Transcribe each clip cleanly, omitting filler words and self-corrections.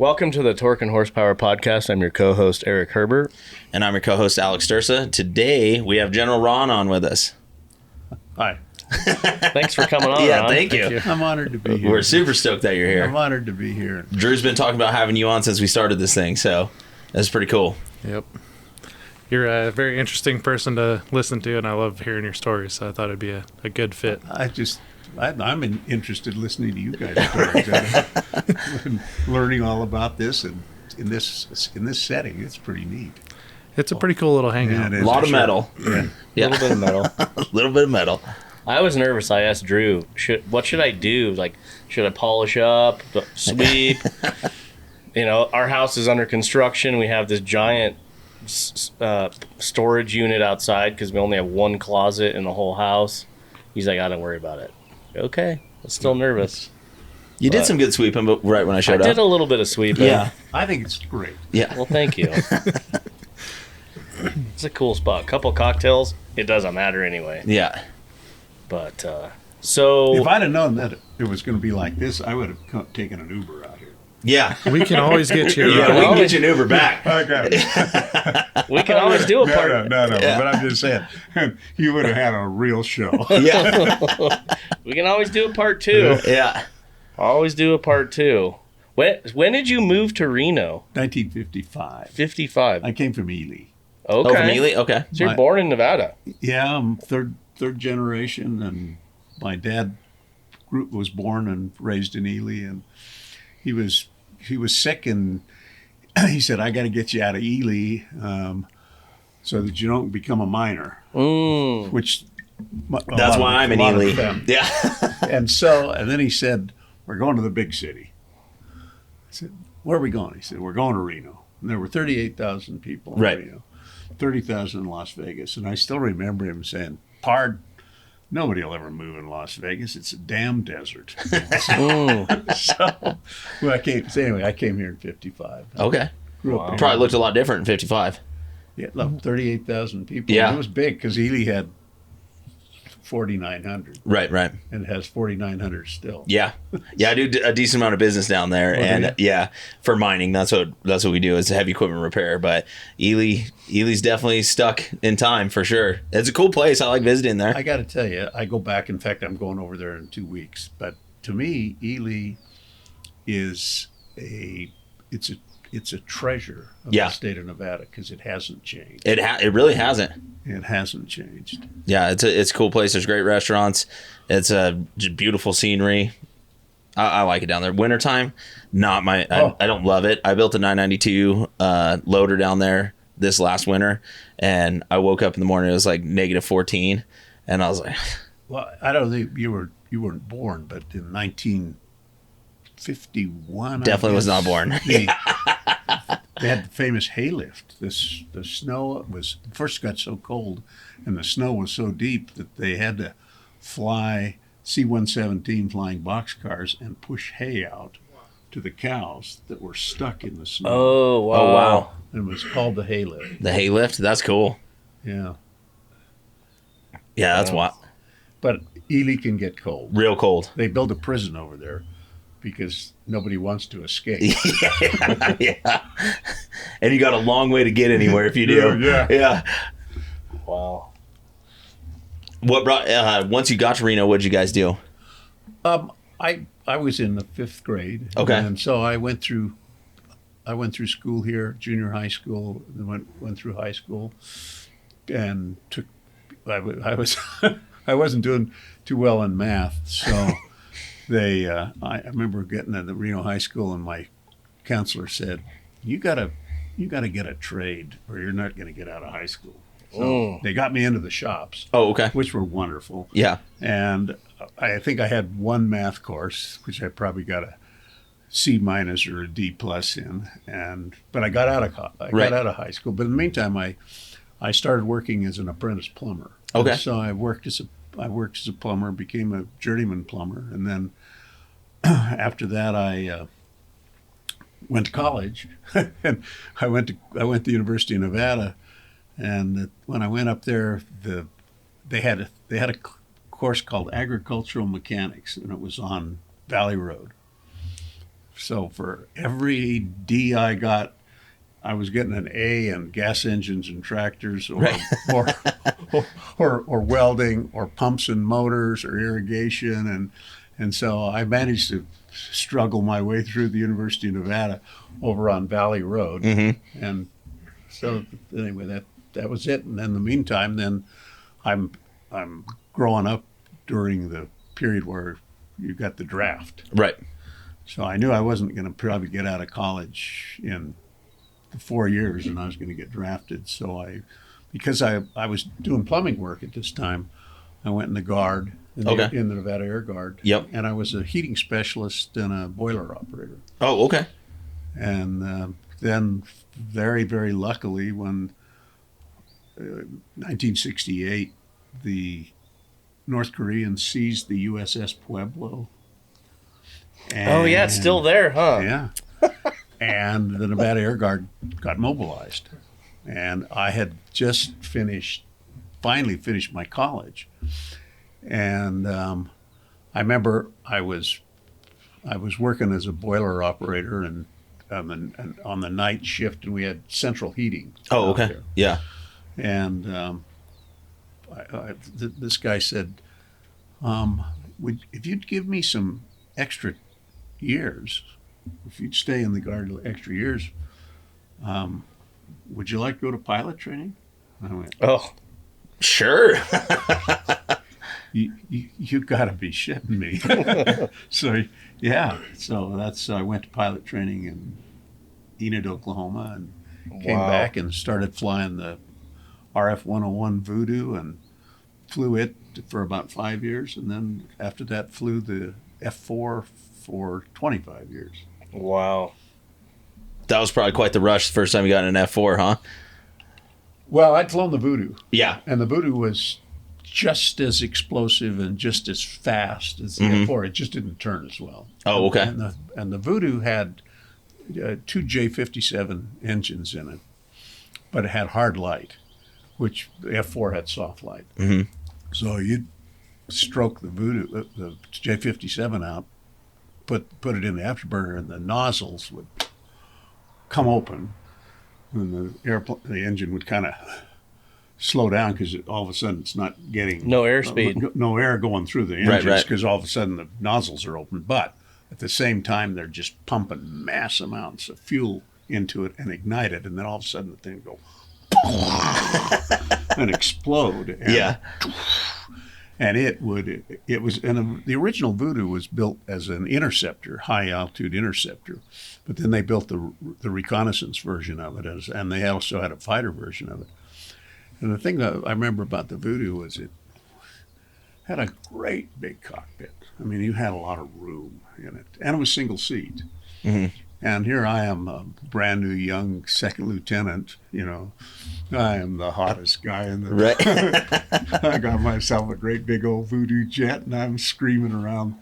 Welcome to the Torque and Horsepower Podcast. I'm your co-host, Eric Herbert. And I'm your co-host, Alex Stursa. Today, we have General Ron on with us. Hi. Thanks for coming on, Yeah, Ron. thank you. I'm honored to be here. We're super stoked that you're here. I'm honored to be here. Drew's been talking about having you on since we started this thing, so that's pretty cool. Yep. You're a very interesting person to listen to, and I love hearing your stories, so I thought it'd be a good fit. I'm interested in listening to you guys' stories. Learning all about this and in this setting, it's pretty neat. It's a pretty cool little hangout. A lot of metal. Yeah. Yeah. A little bit of metal. A little bit of metal. I was nervous. I asked Drew, what should I do? Like, should I polish up, sweep? Our house is under construction. We have this giant storage unit outside because we only have one closet in the whole house. He's like, I don't worry about it. Okay. I'm still nervous. You did some good sweeping, but right when I showed up. I did a little bit of sweeping. Yeah. I think it's great. Yeah. Well, thank you. It's a cool spot. Couple cocktails. It doesn't matter anyway. Yeah. But, so... If I'd have known that it was going to be like this, I would have taken an Uber out here. Yeah. We can always get you. Yeah, we can get you an Uber back. Okay. We can always do a part... No. Yeah. But I'm just saying, you would have had a real show. Yeah. We can always do a part two. Yeah. Always do a part two. When did you move to Reno? 1955. 55. I came from Ely. Okay. Oh, from Ely? Okay. So you're born in Nevada. Yeah, I'm third generation, and my dad was born and raised in Ely, and he was sick, and he said, I got to get you out of Ely so that you don't become a miner, which... That's why I'm in Ely. Yeah. And then he said, we're going to the big city. I said, where are we going? He said, we're going to Reno. And there were 38,000 people in Right. Reno, 30,000 in Las Vegas. And I still remember him saying, Pard, nobody will ever move in Las Vegas. It's a damn desert. I came here in 55. Okay. Grew up here. Probably looked a lot different in 55. Yeah, 38,000 people. Yeah. And it was big because Ely had 4,900. Right. And it has 4,900 still. Yeah. Yeah, I do a decent amount of business down there. And yeah, for mining, that's what we do is heavy equipment repair. But Ely's definitely stuck in time for sure. It's a cool place. I like visiting there. I got to tell you, I go back. In fact, I'm going over there in 2 weeks. But to me, Ely is it's a treasure of the state of Nevada because it hasn't changed. It really hasn't. It hasn't changed. Yeah, it's a cool place. There's great restaurants. It's a beautiful scenery. I like it down there. Wintertime, not my. I don't love it. I built a 992 loader down there this last winter, and I woke up in the morning. It was like -14, and I was like, Well, I don't think you weren't born, but in 1951, definitely was not born. They had the famous hay lift. The snow was first got so cold, and the snow was so deep that they had to fly C-117 flying boxcars and push hay out to the cows that were stuck in the snow. Oh, wow. Oh wow, And it was called the hay lift. the hay lift. That's cool. Yeah. Yeah, that's wild. But Ely can get cold. Real cold. They built a prison over there because nobody wants to escape. Yeah. And you got a long way to get anywhere if you do. Yeah. Wow. What brought once you got to Reno? What did you guys do? I was in the 5th grade. Okay. And so I went through school here, junior high school, and then went through high school, and I wasn't doing too well in math, so I remember getting to the Reno High School, and my counselor said, you gotta get a trade or you're not gonna get out of high school. So they got me into the shops. Oh, okay. Which were wonderful. Yeah. And I think I had one math course, which I probably got a C- or a D+ in, but I got out of high school. But in the meantime, I started working as an apprentice plumber. Okay. And so I worked as a plumber, became a journeyman plumber, and then after that I went to college, and I went to the University of Nevada, and when I went up there, they had a course called agricultural mechanics, and it was on Valley Road. So for every D I got, I was getting an A in gas engines and tractors, or welding, or pumps and motors, or irrigation, and so I managed to struggle my way through the University of Nevada over on Valley Road, and so anyway, that was it. And in the meantime, then I'm growing up during the period where you got the draft. Right. So I knew I wasn't going to probably get out of college in 4 years, and I was going to get drafted. So because I was doing plumbing work at this time, I went in the Guard, in the Nevada Air Guard. Yep. And I was a heating specialist and a boiler operator. Oh, okay. And then very, very luckily, when 1968, the North Koreans seized the USS Pueblo. Oh, yeah, it's still there, huh? Yeah. And the Nevada Air Guard got mobilized. And I had just finally finished my college. And I remember I was working as a boiler operator and on the night shift, and we had central heating. Oh, okay. There. Yeah. And this guy said, if you'd give me some extra years, if you'd stay in the Guard extra years, would you like to go to pilot training? I went, Oh, sure. You got to be shitting me. So yeah, so I went to pilot training in Enid, Oklahoma, and came back and started flying the RF-101 Voodoo and flew it for about 5 years, and then after that flew the F4 for 25 years. wow. That was probably quite the rush the first time you got in an F4, huh? Well, I'd flown the Voodoo, Yeah. and the Voodoo was just as explosive and just as fast as the F4. It just didn't turn as well. Oh, okay. And the Voodoo had two J57 engines in it, but it had hard light, which the F4 had soft light. Mm-hmm. So you'd stroke the Voodoo, the J57 out, put it in the afterburner, and the nozzles would come open, and the engine would kind of slow down because all of a sudden it's not getting No airspeed. no air going through the engines Right. because all of a sudden the nozzles are open. But at the same time, they're just pumping mass amounts of fuel into it and ignite it, and then all of a sudden the thing will go and explode. And, and the original Voodoo was built as an interceptor, high altitude interceptor, but then they built the reconnaissance version of it, and they also had a fighter version of it. And the thing that I remember about the Voodoo was it had a great big cockpit. I mean, you had a lot of room in it, and it was single seat. Mm-hmm. And here I am, a brand new young second lieutenant. I am the hottest guy in the. Right. I got myself a great big old Voodoo jet, and I'm screaming around.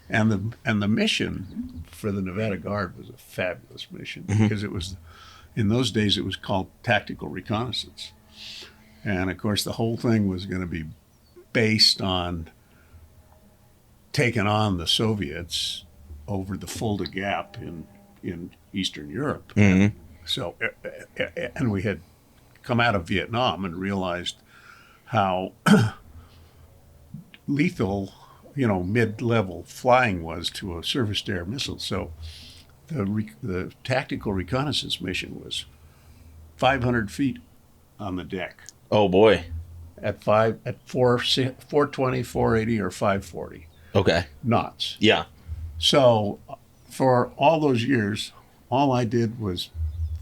And the mission for the Nevada Guard was a fabulous mission because it was, in those days, it was called tactical reconnaissance. And of course, the whole thing was going to be based on taking on the Soviets over the Fulda Gap in Eastern Europe. Mm-hmm. So, and we had come out of Vietnam and realized how lethal, mid-level flying was to a surface-to-air missile. So, the tactical reconnaissance mission was 500 feet on the deck. Oh, boy. At 420, 480, or 540 Okay. knots. Yeah. So for all those years, all I did was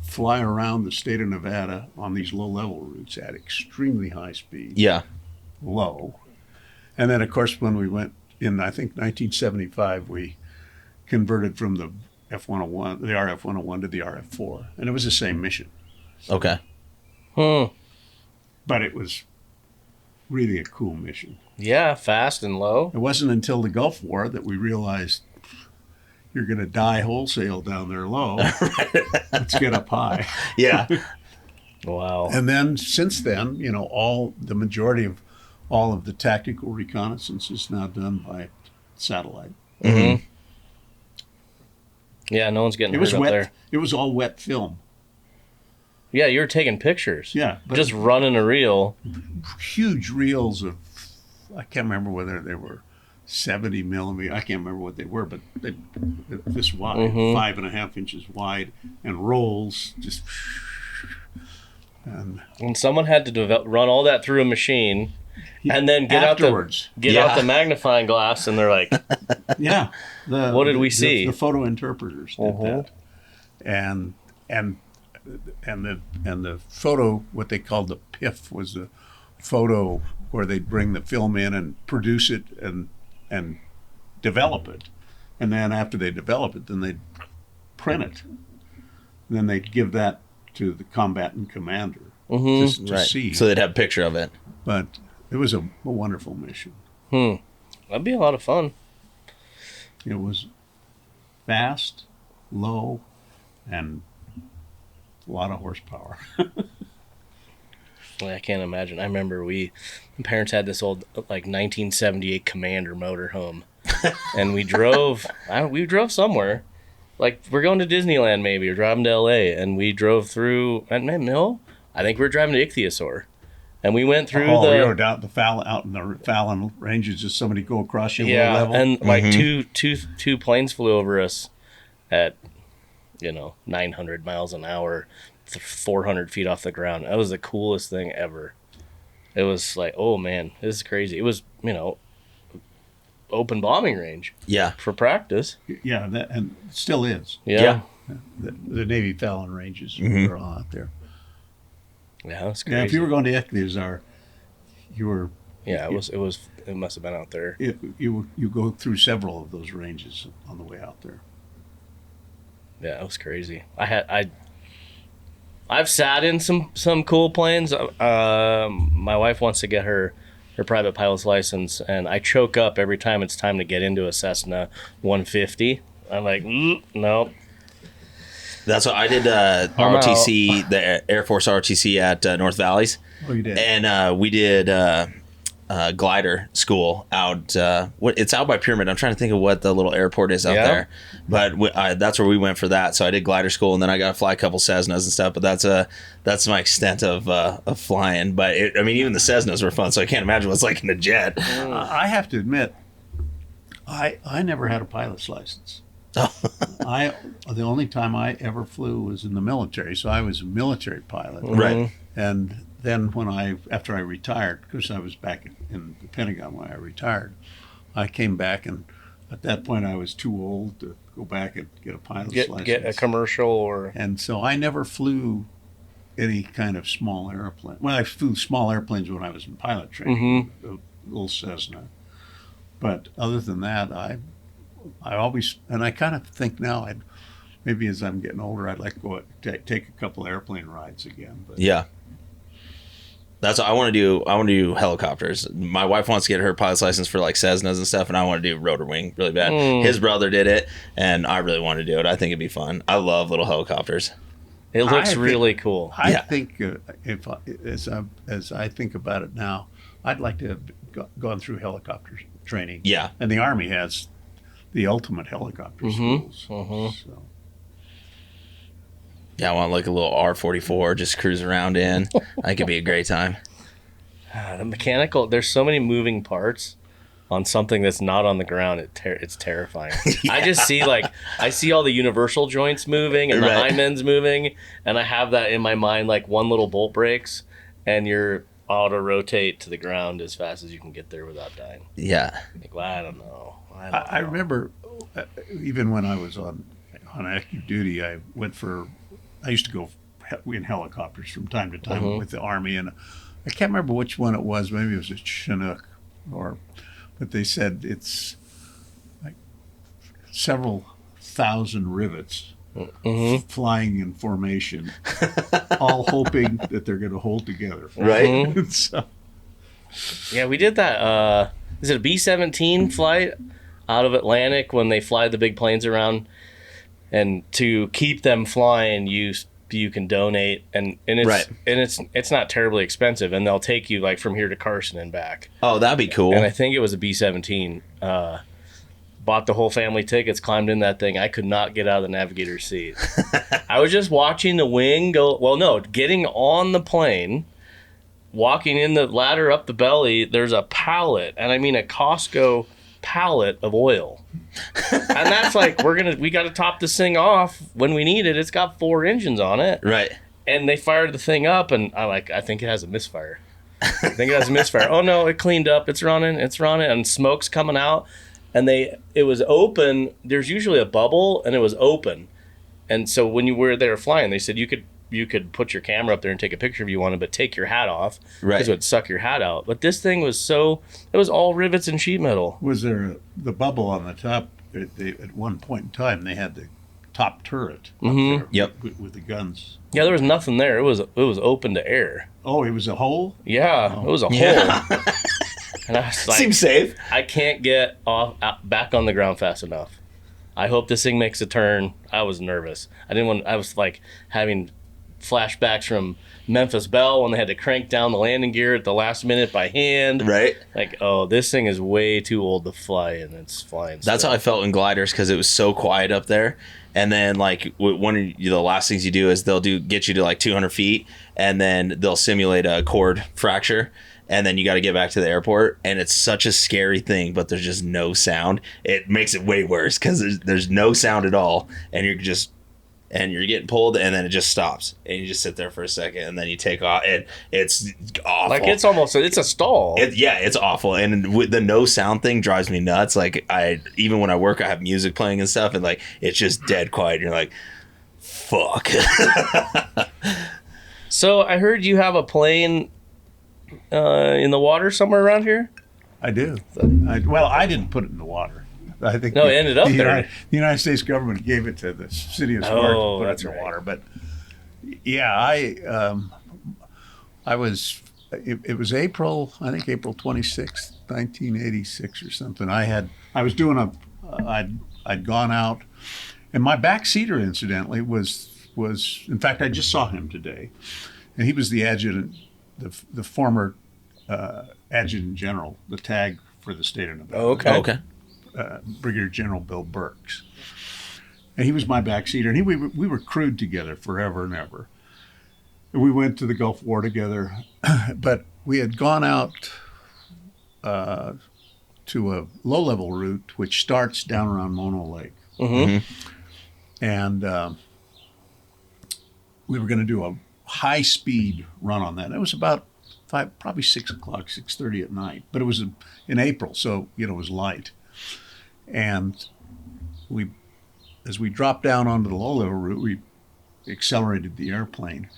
fly around the state of Nevada on these low-level routes at extremely high speed. Yeah. Low. And then, of course, when we went in, I think, 1975, we converted from the F-101, the RF-101 to the RF-4. And it was the same mission. Okay. But it was really a cool mission. Yeah, fast and low. It wasn't until the Gulf War that we realized you're going to die wholesale down there low. Let's get up high. Yeah. Wow. And then since then, the majority of all of the tactical reconnaissance is now done by satellite. Mm-hmm. Yeah, no one's getting It hurt was up wet. there. It was all wet film. Yeah, you were taking pictures. Yeah, but Just running a reel. huge reels of, I can't remember whether they were 70 millimeter. I can't remember what they were, but they're this wide, 5.5 inches wide, and rolls just. And someone had to run all that through a machine, and then get afterwards. out the magnifying glass, and they're like, Yeah. What did we see? The photo interpreters did that, and the photo, what they called the PIF, was the photo where they'd bring the film in and produce it and develop it, and then after they develop it, then they'd print it, and then they'd give that to the combatant commander to see. So they'd have a picture of it. But it was a wonderful mission. that'd be a lot of fun. It was fast, low, and a lot of horsepower. I can't imagine. I remember my parents had this old, like, 1978 Commander motorhome, and we drove somewhere. Like, we're going to Disneyland maybe, or driving to LA, and we drove through, I think we were driving to Ichthyosaur. And we went through we were down out in the Fallon Ranges. Just somebody go across your little level. And like two planes flew over us at 900 miles an hour, 400 feet off the ground. That was the coolest thing ever. It was like, oh man, this is crazy. It was open bombing range. Yeah. For practice. Yeah, and it still is. Yeah. The Navy Fallon Ranges are all out there. Yeah, that's crazy. Yeah, if you were going to Ichthyosaur, you were. Yeah, it must have been out there. You go through several of those ranges on the way out there. Yeah, it was crazy. I've sat in some cool planes. My wife wants to get her private pilot's license, and I choke up every time it's time to get into a Cessna 150. I'm like, no. That's what I did. ROTC, the Air Force ROTC at North Valleys. Oh, you did. And we did glider school out. It's out by Pyramid. I'm trying to think of what the little airport is out there, but that's where we went for that. So I did glider school, and then I got to fly a couple Cessnas and stuff. But that's my extent of flying. But even the Cessnas were fun. So I can't imagine what's like in a jet. I have to admit, I never had a pilot's license. The only time I ever flew was in the military, so I was a military pilot. Right. And then after I retired, because I was back in the Pentagon when I retired, I came back, and at that point I was too old to go back and get a pilot's license. Get a commercial And so I never flew any kind of small airplane. Well, I flew small airplanes when I was in pilot training, a little Cessna. But other than that, I always, and I kind of think now, maybe as I'm getting older, I'd like to go take a couple airplane rides again. But. Yeah. That's what I want to do. I want to do helicopters. My wife wants to get her pilot's license for like Cessnas and stuff, and I want to do rotor wing really bad. His brother did it, and I really want to do it. I think it'd be fun. I love little helicopters. It looks really cool. I think as I think about it now, I'd like to have gone through helicopter training. Yeah. And the Army has the ultimate helicopter schools. So. Yeah, I want like a little R-44, just cruise around in. I think it'd be a great time. The mechanical, there's so many moving parts on something that's not on the ground. It's terrifying. I just see I see all the universal joints moving and the hymens moving, and I have that in my mind like one little bolt breaks, and you're auto rotate to the ground as fast as you can get there without dying. Yeah. Like, well, I don't know. I remember even when I was on active duty, I used to go in helicopters from time to time with the Army, and I can't remember which one it was. Maybe it was a Chinook, but they said it's like several thousand rivets flying in formation, all hoping that they're going to hold together. Right. So. Yeah, we did that. Is it a B-17 flight out of Atlantic when they fly the big planes around? And to keep them flying, you can donate, and it's not terribly expensive, and they'll take you like from here to Carson and back. Oh, that'd be cool. And I think it was a B-17, bought the whole family tickets, climbed in that thing. I could not get out of the navigator's seat. I was just watching the wing go. Well, no, getting on the plane, walking in the ladder up the belly. There's a pallet, and I mean a Costco pallet of oil. And that's like we got to top this thing off when we need it. It's got 4 engines on it, Right. and they fired the thing up, and I think it has a misfire. I think it has a misfire. Oh no, it cleaned up. It's running, and smoke's coming out. And it was open. There's usually a bubble, and it was open. And so when you were there flying, they said you could put your camera up there and take a picture if you wanted, but take your hat off because it would suck your hat out. But this thing was it was all rivets and sheet metal. Was there the bubble on the top? At one point in time, they had the top turret up there Yep. with the guns. Yeah, there was nothing there. It was open to air. Oh, it was a hole? Yeah, it was a hole. And I was like, Seems safe. I can't get back on the ground fast enough. I hope this thing makes a turn. I was nervous. I was like having flashbacks from Memphis Belle when they had to crank down the landing gear at the last minute by hand. Right. Like, oh, this thing is way too old to fly, and it's flying. That's how I felt in gliders because it was so quiet up there. And then like one of the last things you do is they'll get you to like 200 feet, and then they'll simulate a cord fracture. And then you got to get back to the airport, and it's such a scary thing, but there's just no sound. It makes it way worse because there's no sound at all, and you're getting pulled, and then it just stops, and you just sit there for a second, and then you take off, and it's awful. Like it's a stall. It's awful, and with the no sound thing drives me nuts. Like even when I work, I have music playing and stuff, and like it's just dead quiet. And you're like, fuck. So I heard you have a plane in the water somewhere around here? I do. I didn't put it in the water. I think it ended up there. The United States government gave it to the city of Sparta to put it in the water. But yeah, I was. It was April 26th, 1986 or something. I'd gone out, and my backseater incidentally was in fact I just saw him today, and he was the adjutant. The former adjutant general, the tag for the state of Nevada. Okay. Brigadier General Bill Burks. And he was my backseater, and we were crewed together forever and ever. And we went to the Gulf War together, but we had gone out to a low-level route which starts down around Mono Lake. And we were going to do a high-speed run on that. And it was about probably 6 o'clock, 6:30 at night. But it was in April, so it was light. And as we dropped down onto the low-level route, we accelerated the airplane.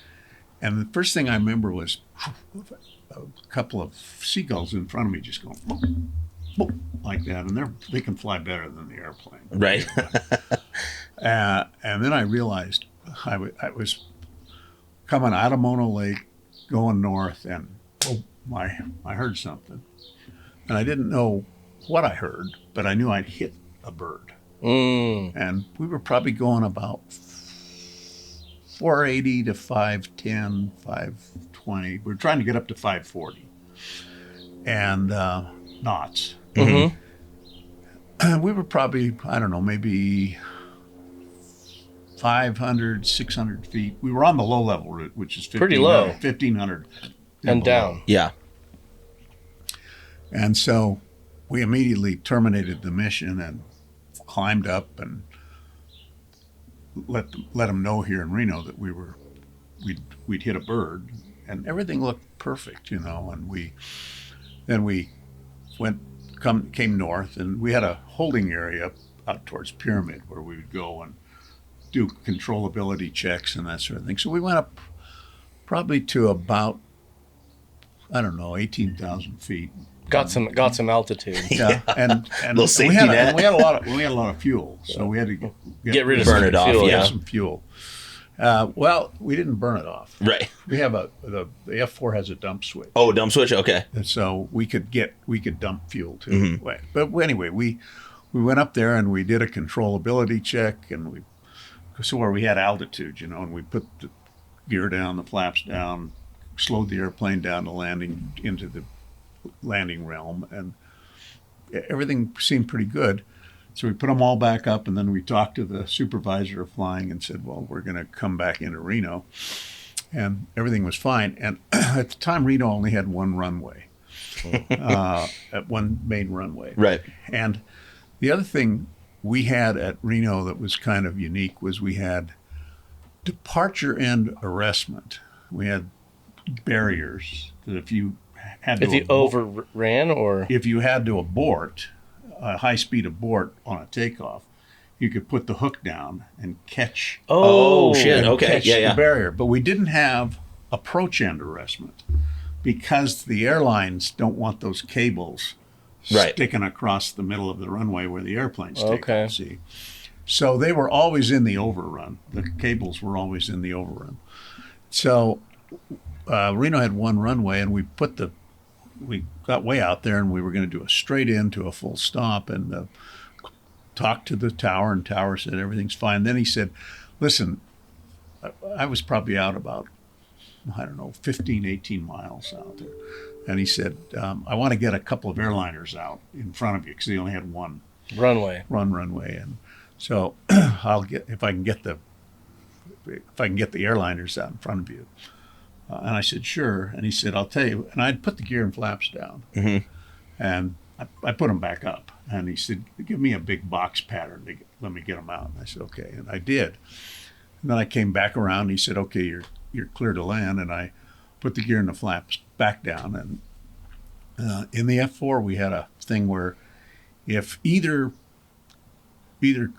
And the first thing I remember was a couple of seagulls in front of me just going boop, boop, like that. And they can fly better than the airplane. Right. And then I realized I was coming out of Mono Lake, going north, and I heard something. And I didn't know what I heard, but I knew I'd hit a bird. And we were probably going about 480 to 510, 520. We were trying to get up to 540 and knots. And we were probably, I don't know, maybe 500, 600 feet. We were on the low-level route, which is pretty low. 1,500. And down. Yeah. And so we immediately terminated the mission and climbed up and let them know here in Reno that we'd hit a bird, and everything looked perfect, And we came north, and we had a holding area out towards Pyramid where we would go and do controllability checks and that sort of thing. So we went up probably to about, 18,000 feet. Got some altitude. Yeah, and little safety net. We had a lot of fuel, so we had to get rid of burn it off. fuel, Yeah, some fuel. Well, we didn't burn it off. right. We have the F4 has a dump switch. Oh, dump switch. Okay. And so we could dump fuel too. But anyway, we went up there and we did a controllability check, and where we had altitude, and we put the gear down, the flaps down, slowed the airplane down to landing into the landing realm, and everything seemed pretty good. So we put them all back up, and then we talked to the supervisor of flying and said, well, we're going to come back into Reno. And everything was fine. And at the time, Reno only had one runway, at one main runway. Right. And the other thing we had at Reno that was kind of unique was we had departure and arrestment. We had barriers that if you had If you overran or if you had to abort, a high-speed abort on a takeoff, you could put the hook down and catch. Oh, shit. and Okay. catch Yeah. the barrier. But we didn't have approach end arrestment because the airlines don't want those cables Right. sticking across the middle of the runway where the airplanes take Okay. off. See, so they were always in the overrun. The cables were always in the overrun. So Reno had one runway, and we got way out there, and we were going to do a straight in to a full stop, and talked to the tower, and tower said everything's fine. Then he said, listen, I was probably out about, I don't know, 15, 18 miles out there. And he said, I want to get a couple of airliners out in front of you because they only had one runway. runway. And so if I can get the airliners out in front of you. And I said, sure. And he said, I'll tell you. And I'd put the gear and flaps down. Mm-hmm. And I put them back up. And he said, give me a big box pattern to let me get them out. And I said, okay. And I did. And then I came back around. And he said, okay, you're clear to land. And I put the gear and the flaps back down. And in the F4, we had a thing where if either the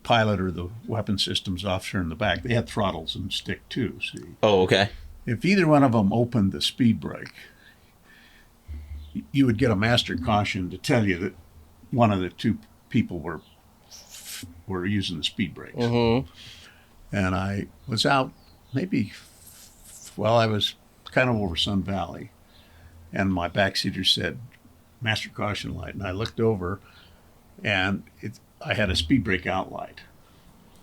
pilot or the weapons systems officer in the back, they had throttles and stick too, see? Oh, okay. If either one of them opened the speed brake, you would get a master caution to tell you that one of the two people were using the speed brakes. Mm-hmm. And I was out I was kind of over Sun Valley, and my backseater said, master caution light. And I looked over, and I had a speed brake out light.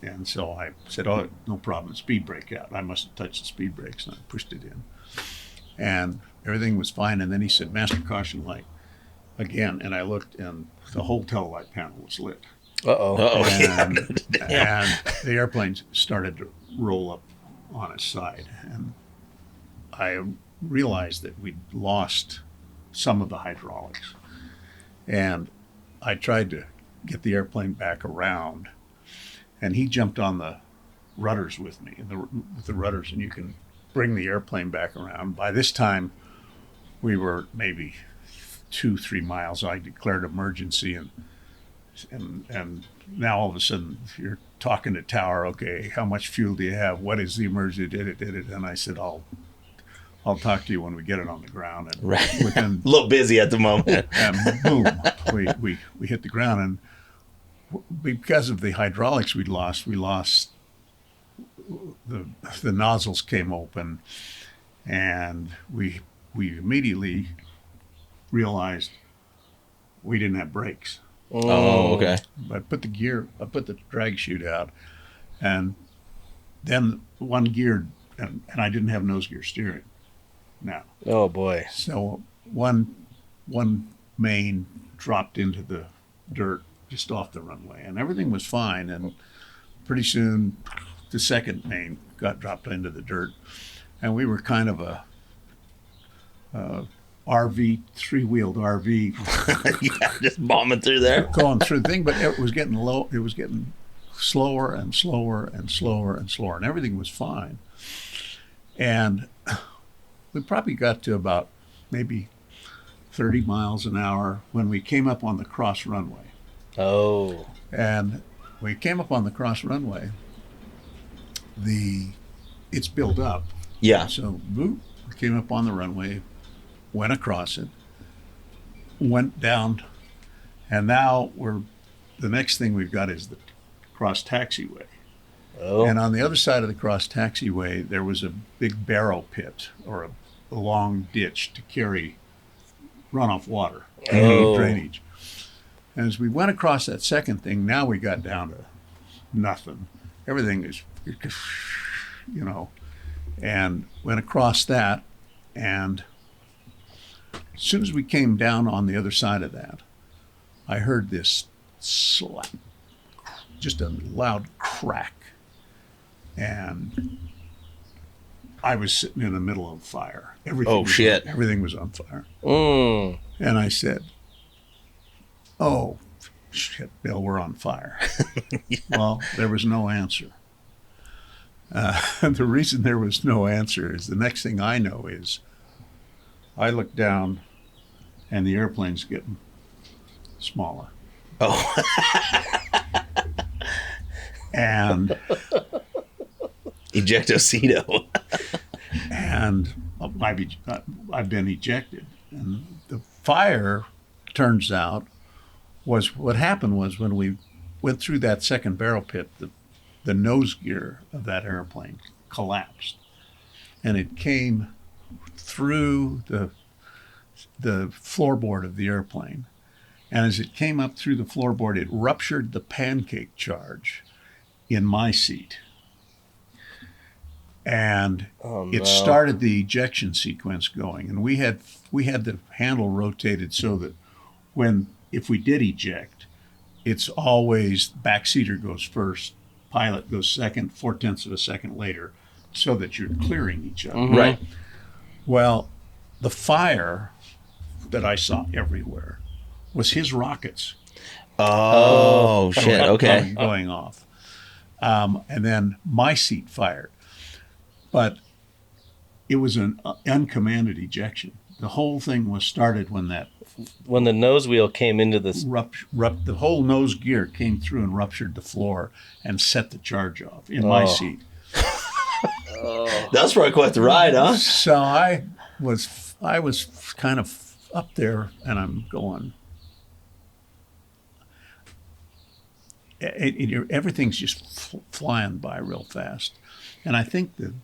And so I said, oh, no problem, speed brake out. I must have touched the speed brakes, and I pushed it in. And everything was fine. And then he said, master caution light again. And I looked, and the whole tail light panel was lit. Uh-oh. And the airplane started to roll up on its side. And I realized that we'd lost some of the hydraulics. And I tried to get the airplane back around. And he jumped on the rudders with me, with the rudders, and you can bring the airplane back around. By this time, we were maybe 2-3 miles. I declared emergency, and now all of a sudden you're talking to tower. Okay, how much fuel do you have? What is the emergency? Did it? And I said, I'll talk to you when we get it on the ground. And Right. within A little busy at the moment. and boom, we hit the ground. And because of the hydraulics we lost the nozzles came open, and we immediately realized we didn't have brakes. Oh, okay. I put the drag chute out, and then one gear, and I didn't have nose gear steering now. Oh boy. So one main dropped into the dirt just off the runway, and everything was fine. And pretty soon, the second main got dropped into the dirt, and we were kind of a RV, three-wheeled RV, Yeah, just bombing through there. going through the thing. But it was getting low. It was getting slower and slower and slower and slower, and everything was fine. And we probably got to about maybe 30 miles an hour when we came up on the cross runway. Oh. And we came up on the cross runway. It's built up. Yeah. So boop, we came up on the runway, went across it, went down, and now the next thing we've got is the cross taxiway. Oh. And on the other side of the cross taxiway, there was a big barrow pit or a long ditch to carry runoff water, Oh. drainage. And as we went across that second thing, now we got down to nothing. Everything is, and went across that. And as soon as we came down on the other side of that, I heard this slap, just a loud crack. And I was sitting in the middle of fire. Everything was on fire. Mm. And I said, "Oh, shit, Bill, we're on fire." Yeah. Well, there was no answer. And the reason there was no answer is the next thing I know is I look down and the airplane's getting smaller. Oh. And ejectocito. And I've been ejected. And the fire, turns out, was what happened was when we went through that second barrel pit, the nose gear of that airplane collapsed. And it came through the floorboard of the airplane. And as it came up through the floorboard, it ruptured the pancake charge in my seat. And it started the ejection sequence going. And we had the handle rotated so that if we did eject, it's always backseater goes first, pilot goes second, 0.4 of a second later, so that you're clearing each other. Mm-hmm. Right. Well, the fire that I saw everywhere was his rockets. Oh, shit. Okay. Going off. And then my seat fired. But it was an uncommanded ejection. The whole thing was started when the nose wheel came into this. The whole nose gear came through and ruptured the floor and set the charge off in my seat. That's probably quite the ride, huh? So I was kind of up there, and I'm going. Everything's just flying by real fast, and I think that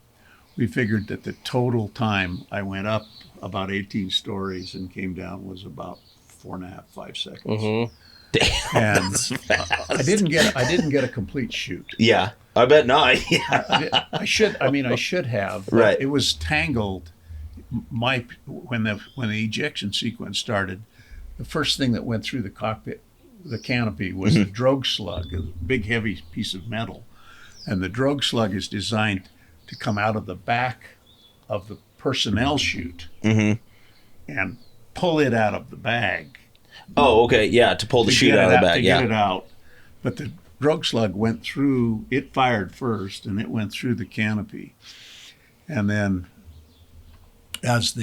we figured that the total time I went up about 18 stories and came down was about 4.5, 5 seconds. Mm-hmm. Damn, and I didn't get a complete shoot. Yeah, I bet not. Yeah. I should have. But right. It was tangled. When the ejection sequence started, the first thing that went through the cockpit, the canopy, was a drogue slug, a big heavy piece of metal, and the drogue slug is designed to come out of the back of the personnel chute and pull it out of the bag. Oh, okay, yeah, to pull the chute out of the bag, to get it out. But the drogue slug went through. It fired first, and it went through the canopy, and then as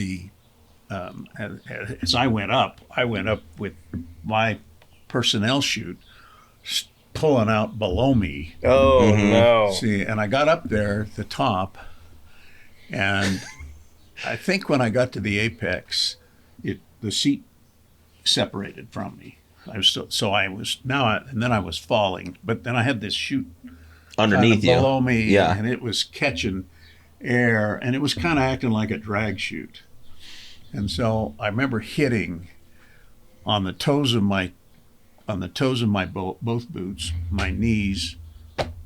I went up with my personnel chute pulling out below me. Oh, no. See, and I got up there at the top, and I think when I got to the apex, the seat separated from me. I was falling, but then I had this chute underneath you below me, yeah, and it was catching air, and it was kind of acting like a drag chute. And so I remember hitting on the toes of my both boots, my knees,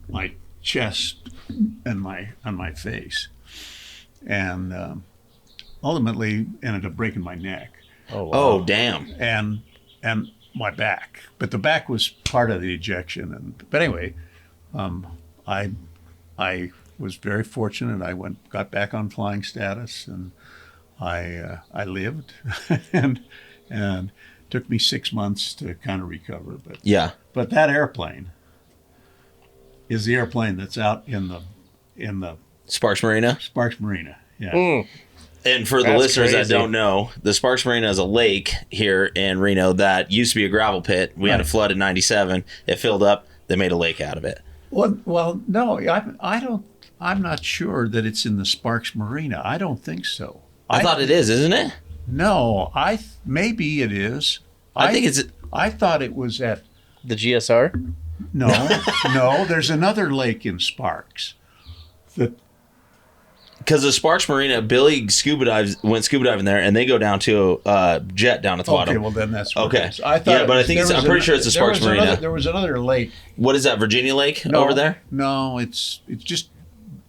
my chest, and on my face, and ultimately ended up breaking my neck. Oh, wow. Oh, damn. And my back, but the back was part of the ejection. But anyway, I was very fortunate. I got back on flying status, and I lived, and it took me 6 months to kind of recover. But yeah, but that airplane is the airplane that's out in the Sparks Marina. Sparks Marina. Yeah. Mm. And for the That's listeners crazy. that don't know, the Sparks Marina is a lake here in Reno that used to be a gravel pit. We had a flood in '97. It filled up. They made a lake out of it. Well, no, I don't. I'm not sure that it's in the Sparks Marina. I don't think so. I thought it is, isn't it? No, maybe it is. I think it's. I thought it was at. The GSR? No. There's another lake in Sparks. Because the Sparks Marina, Billy went scuba diving there, and they go down to jet down at the bottom. Okay, well then that's what okay. it is. I thought yeah, but I think I'm pretty sure it's the Sparks Marina. There was another lake. What is that, Virginia Lake over there? No, it's just.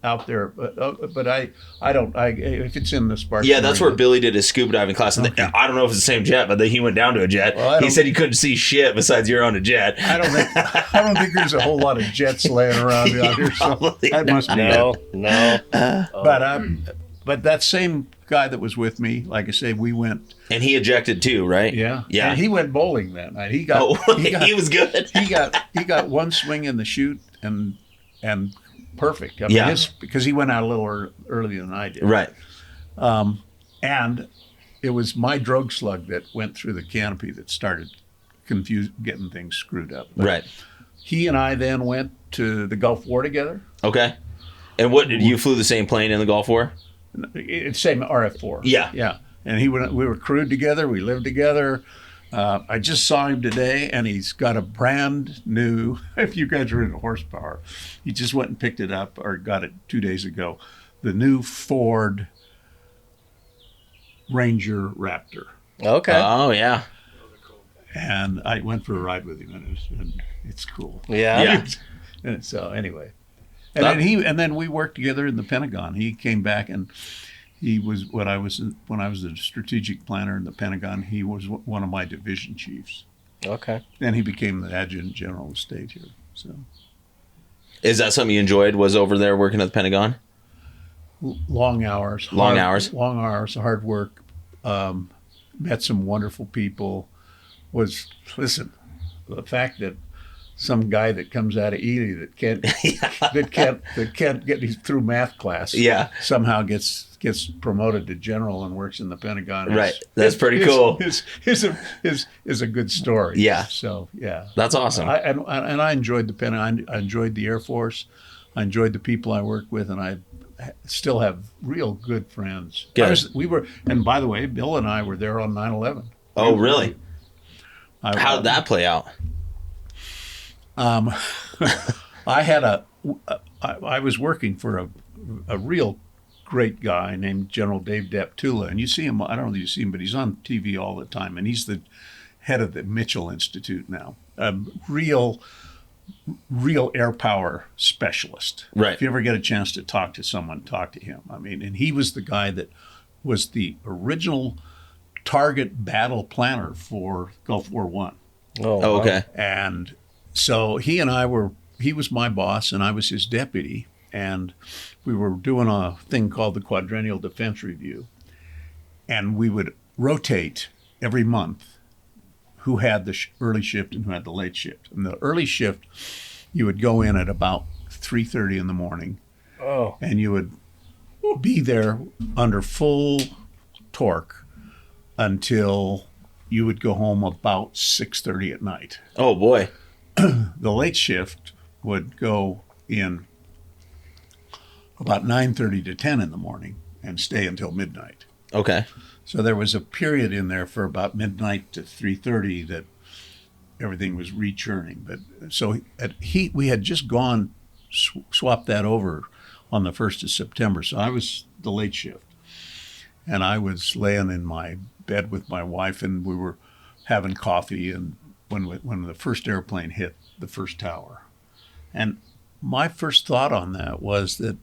out there, but I don't. If it's in the Sparks. Yeah, that's Marine, where Billy did his scuba diving class. And Okay. I don't know if it's the same jet, but then he went down to a jet. Well, he said he couldn't see shit besides you're on a jet. I don't think there's a whole lot of jets laying around out here. So Probably that must be No. But that same guy that was with me, like I say, we went. And he ejected too, right? Yeah. Yeah. And he went bowling that night. He was good. he got one swing in the chute and perfect. I mean, Yeah. because he went out a little earlier than I did. Right. And it was my drogue slug that went through the canopy that started getting things screwed up. But Right. he and I then went to the Gulf War together. Okay. And what did you flew the same plane in the Gulf War? It's same RF-4. Yeah. Yeah. And we were crewed together. We lived together. I just saw him today, and he's got a brand new, if you guys are into horsepower, he just went and picked it up or got it 2 days ago, the new Ford Ranger Raptor. Okay. Oh, yeah. And I went for a ride with him, and it's cool. Yeah. Yeah. And so anyway, and then we worked together in the Pentagon. He came back, and he was when I was a strategic planner in the Pentagon. He was one of my division chiefs. Okay. Then he became the adjutant general of state here. So Is that something you enjoyed, was over there working at the Pentagon? long hours, hard work. Met some wonderful people. Listen, the fact that some guy that comes out of Ely that can't get through math class, Yeah. somehow gets promoted to general and works in the Pentagon. Right. That's pretty cool. Is a good story. Yeah. So yeah, That's awesome. And I enjoyed the Pentagon. I enjoyed the Air Force. I enjoyed the people I worked with, and I still have real good friends. Good. And by the way, Bill and I were there on 9/11. Oh, really? How did that play out? I was working for a real great guy named General Dave Deptula, and you see him. I don't know if you see him, but he's on TV all the time, and he's the head of the Mitchell Institute now. Real air power specialist. Right. If you ever get a chance to talk to someone, talk to him. I mean, and he was the guy that was the original target battle planner for Gulf War I. Oh, wow. Okay. And so he was my boss and I was his deputy. And we were doing a thing called the Quadrennial Defense Review. And we would rotate every month who had the early shift and who had the late shift. And the early shift, you would go in at about 3:30 in the morning. Oh. And you would be there under full torque until you would go home about 6:30 at night. Oh, boy. The late shift would go in about 9:30 to 10 in the morning and stay until midnight. Okay. So there was a period in there for about midnight to 3:30 that everything was rechurning. But so we had just swapped that over on the 1st of September. So I was the late shift, and I was laying in my bed with my wife, and we were having coffee. And when the first airplane hit the first tower, and my first thought on that was that,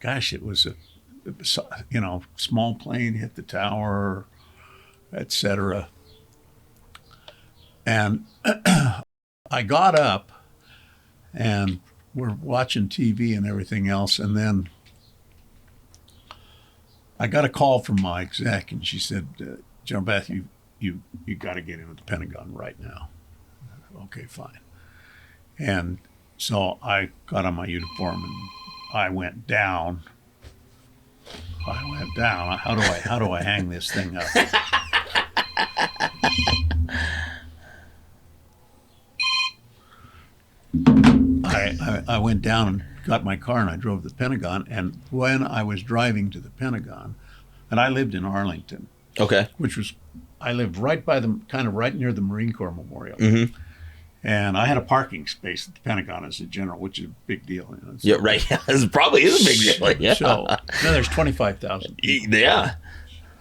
gosh, it was a small plane hit the tower, etc. And I got up and we're watching TV and everything else. And then I got a call from my exec and she said, General Beth, you got to get into the Pentagon right now. Okay, fine. And so I got on my uniform and I went down. How do I hang this thing up? I went down and got my car and I drove to the Pentagon. And when I was driving to the Pentagon, and I lived in Arlington, Okay. I lived right near the Marine Corps Memorial. Mm-hmm. And I had a parking space at the Pentagon as a general, which is a big deal. You know? Yeah, right. It probably is a big deal. Yeah. So now there's 25,000 people. Yeah.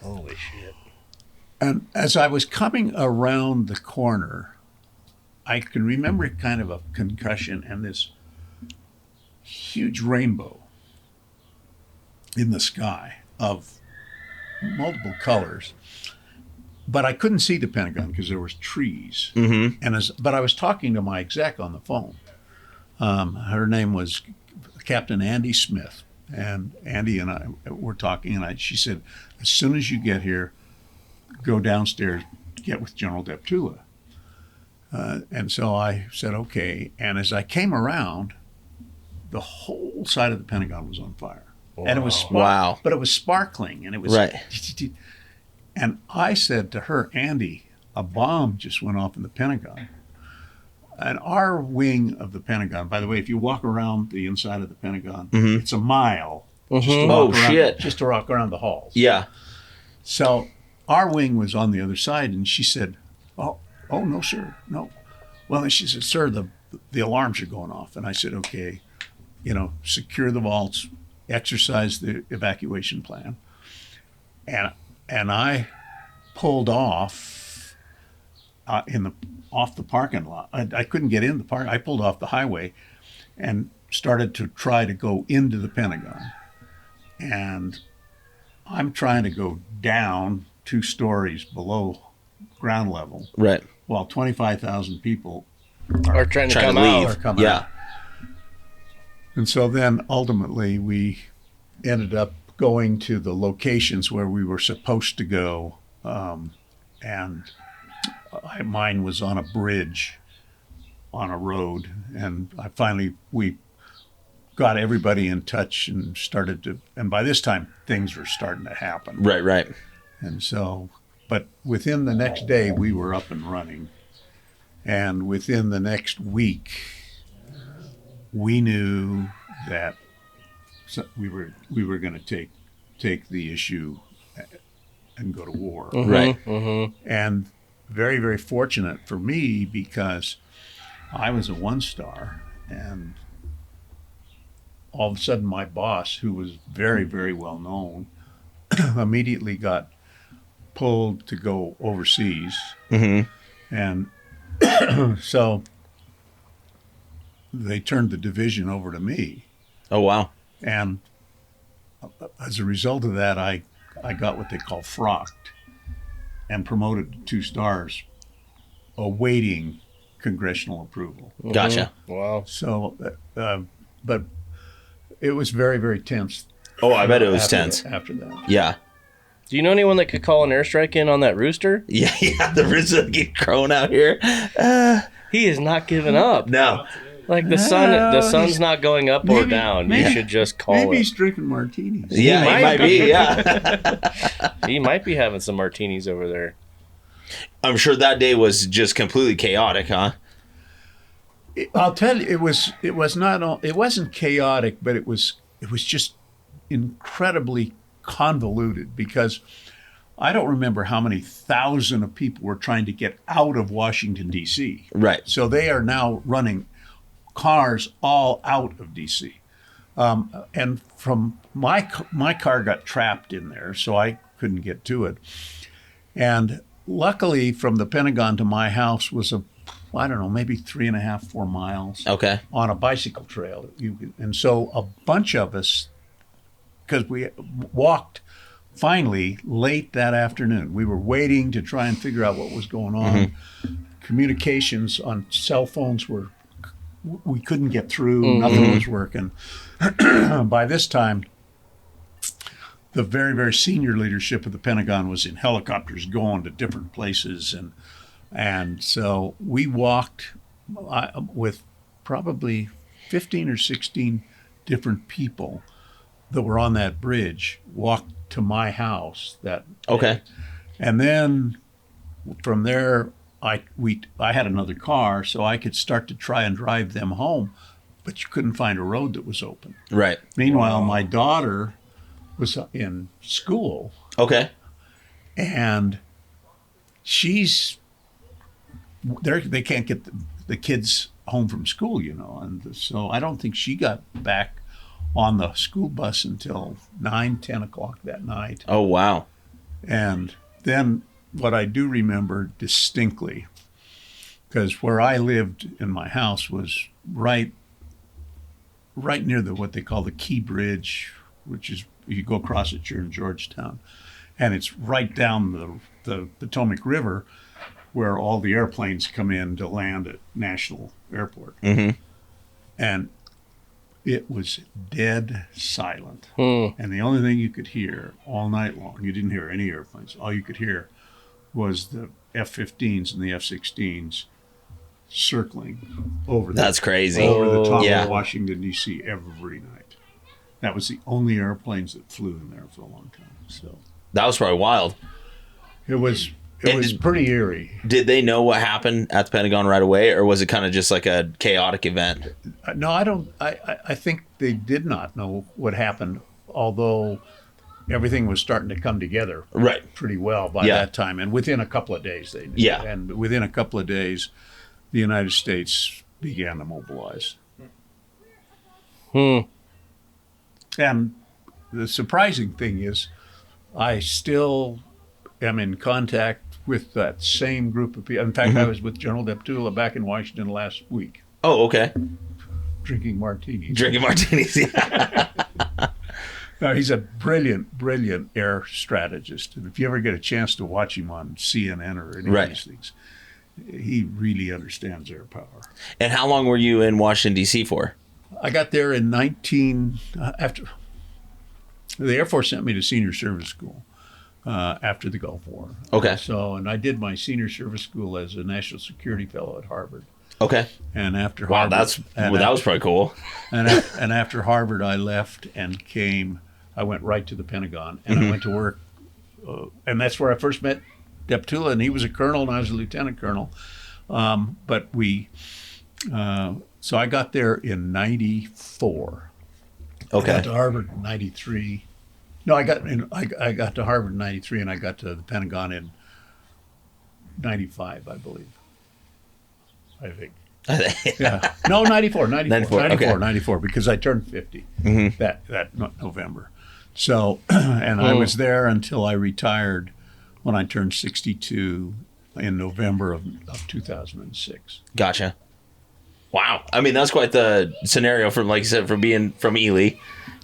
Holy shit. And as I was coming around the corner, I can remember kind of a concussion and this huge rainbow in the sky of multiple colors. But I couldn't see the Pentagon because there was trees. But I was talking to my exec on the phone. Her name was Captain Andy Smith. And Andy and I were talking, and she said, as soon as you get here, go downstairs, get with General Deptula. And so I said, okay. And as I came around, the whole side of the Pentagon was on fire. Wow. And it was but it was sparkling, and it was right. And I said to her, Andy, a bomb just went off in the Pentagon. And our wing of the Pentagon, by the way, if you walk around the inside of the Pentagon, it's a mile. Just to walk around the halls. Yeah. So our wing was on the other side, and she said, oh no, sir, no. Well, and she said, sir, the alarms are going off. And I said, okay, secure the vaults, exercise the evacuation plan. And I pulled off off the parking lot. I couldn't get in the park. I pulled off the highway and started to try to go into the Pentagon. And I'm trying to go down 2 stories below ground level. Right. While 25,000 people are trying to come leave. out. Yeah. And so then ultimately we ended up going to the locations where we were supposed to go. And mine was on a bridge on a road. And we got everybody in touch and and by this time things were starting to happen. Right. And so, but within the next day we were up and running. And within the next week, we knew that we were going to take the issue and go to war. Right. And very, very fortunate for me because I was a 1-star, and all of a sudden my boss, who was very, very well known, immediately got pulled to go overseas. And so they turned the division over to me. Oh, wow. And as a result of that, I got what they call frocked and promoted to 2 stars, awaiting congressional approval. Gotcha. Wow. So, but it was very, very tense. Oh, I bet it was tense. After that. Yeah. Do you know anyone that could call an airstrike in on that rooster? Yeah, the rooster keep crowing out here. He is not giving up. No. Like the sun's not going up or down. You should just call maybe it. he's drinking martinis. Yeah, he might be. Yeah. He might be having some martinis over there. I'm sure that day was just completely chaotic, huh? I'll tell you, it wasn't chaotic, but it was just incredibly convoluted because I don't remember how many thousand of people were trying to get out of Washington, D.C. Right. So they are now running cars all out of D.C. And from my car got trapped in there, so I couldn't get to it. And luckily, from the Pentagon to my house was maybe 3.5, 4 miles. Okay. On a bicycle trail. And so a bunch of us, because we walked finally late that afternoon. We were waiting to try and figure out what was going on. Communications on cell phones we couldn't get through. Nothing was working. By this time, the very, very senior leadership of the Pentagon was in helicopters going to different places. And so we walked with probably 15 or 16 different people that were on that bridge, walked to my house that day. And then from there, I had another car, so I could start to try and drive them home, but you couldn't find a road that was open. Right. Meanwhile, my daughter was in school. Okay. And they can't get the kids home from school, and so I don't think she got back on the school bus until 9, 10 o'clock that night. Oh, wow. And then what I do remember distinctly, because where I lived in my house was right near what they call the Key Bridge, which is you go across it, you're in Georgetown. And it's right down the Potomac River where all the airplanes come in to land at National Airport. And it was dead silent. And the only thing you could hear all night long, you didn't hear any airplanes, all you could hear was the F-15s and the F-16s circling over That's crazy. over the top Yeah. of Washington, D.C. every night. That was the only airplanes that flew in there for a long time. So That was probably wild. it was And pretty eerie. Did they know what happened at the Pentagon right away, or was it kind of just like a chaotic event? No, I don't. I think they did not know what happened, although everything was starting to come together Right. pretty well by Yeah. that time. And within a couple of days, they knew. Yeah. And within a couple of days, the United States began to mobilize. And the surprising thing is, I still am in contact with that same group of people. In fact, I was with General Deptula back in Washington last week, Oh, okay. drinking martinis. Drinking martinis. Yeah. No, he's a brilliant, brilliant air strategist. And if you ever get a chance to watch him on CNN or any Right. of these things, he really understands air power. And how long were you in Washington, D.C. for? I got there in after the Air Force sent me to senior service school after the Gulf War. Okay. So, and I did my senior service school as a national security fellow at Harvard. Okay. And after Wow, Harvard, that was probably cool. and after Harvard, I left and came. I went right to the Pentagon, and I went to work, and that's where I first met Deptula, and he was a colonel, and I was a lieutenant colonel. But so I got there in '94. Okay. I got to Harvard in '93. No, I got to Harvard in '93, and I got to the Pentagon in '95, I believe. I think. Yeah. No, 94, because I turned 50 that November. So, and I was there until I retired when I turned 62 in November of 2006. Gotcha. Wow. I mean, that's quite the scenario from, like you said, from being from Ely,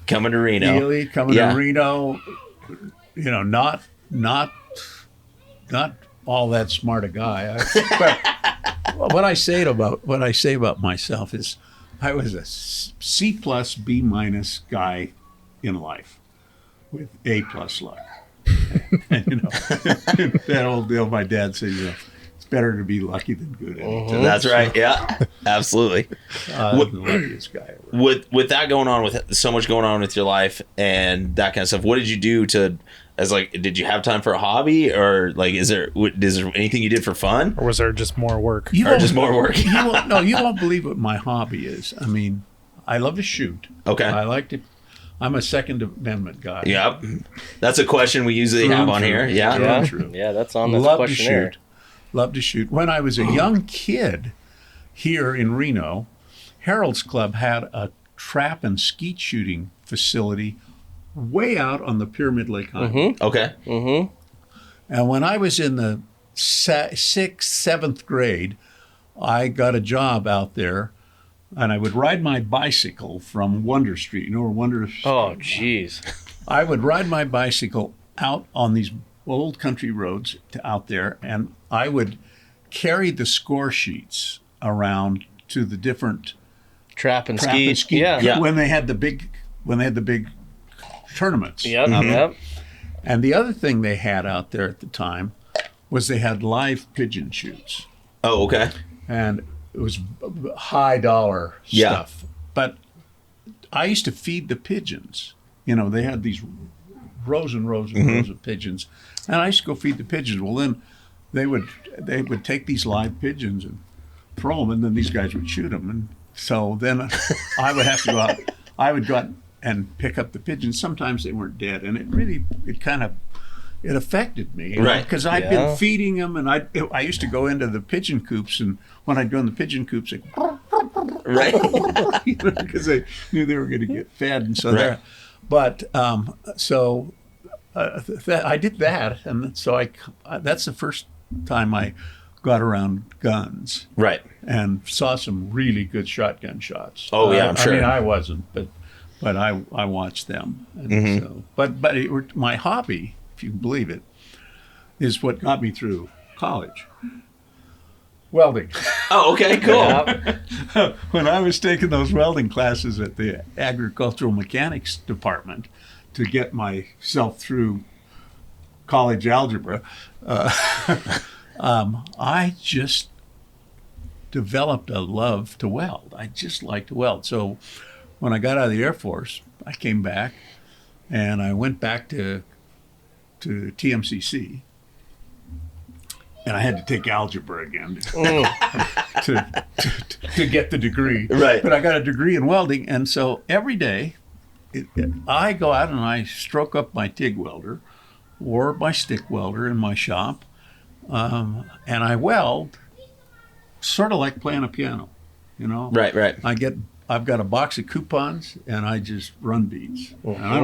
coming to Reno. Ely, coming Yeah. to Reno, not all that smart a guy. But what I say about myself is I was a C plus, B minus guy in life with A plus luck. And, that old deal my dad said, it's better to be lucky than good. That's right. Yeah, absolutely. The luckiest guy ever. With that going on, with so much going on with your life and that kind of stuff, what did you do did you have time for a hobby, or like, is there anything you did for fun? Or was there just more work? Or just more work? You won't believe what my hobby is. I mean, I love to shoot. Okay. I'm a Second Amendment guy. Yep. That's a question we usually have on here. Yeah. Yeah, True. yeah, that's on this Love to questionnaire. shoot. Love to shoot. When I was a young kid here in Reno, Harold's Club had a trap and skeet shooting facility way out on the Pyramid Lake Highway. Okay. And when I was in the 6th, 7th grade, I got a job out there, and I would ride my bicycle from Wonder Street. You know where Wonder Street? Oh, jeez. I would ride my bicycle out on these old country roads out there, and I would carry the score sheets around to the different Trap and ski. Yeah. when they had the big tournaments. Yep. Yep. And the other thing they had out there at the time was they had live pigeon shoots, Oh, okay. and it was high dollar Yeah. stuff. But I used to feed the pigeons. They had these rows and rows and rows of pigeons, and I used to go feed the pigeons. Well, then they would take these live pigeons and throw them, and then these guys would shoot them. And so then I would have to go out. I would go out and pick up the pigeons. Sometimes they weren't dead, and it affected me, Right. Because I'd been feeding them, and I used to go into the pigeon coops, and when I'd go in the pigeon coops, Right. because they knew they were going to get fed, and so Right. there. But I did that, and so that's the first time I got around guns Right. and saw some really good shotgun shots. Oh, yeah, I'm sure. I mean, I wasn't, but but I watched them. And so, but my hobby, if you can believe it, is what got me through college. Welding. Oh, okay, cool. When I was taking those welding classes at the agricultural mechanics department to get myself through college algebra, I just developed a love to weld. I just like to weld. So when I got out of the Air Force, I came back and I went back to TMCC. And I had to take algebra again to get the degree. Right. But I got a degree in welding. And so every day I go out and I stroke up my TIG welder or my stick welder in my shop. And I weld sort of like playing a piano, you know? Right. I've got a box of coupons and I just run beads. And I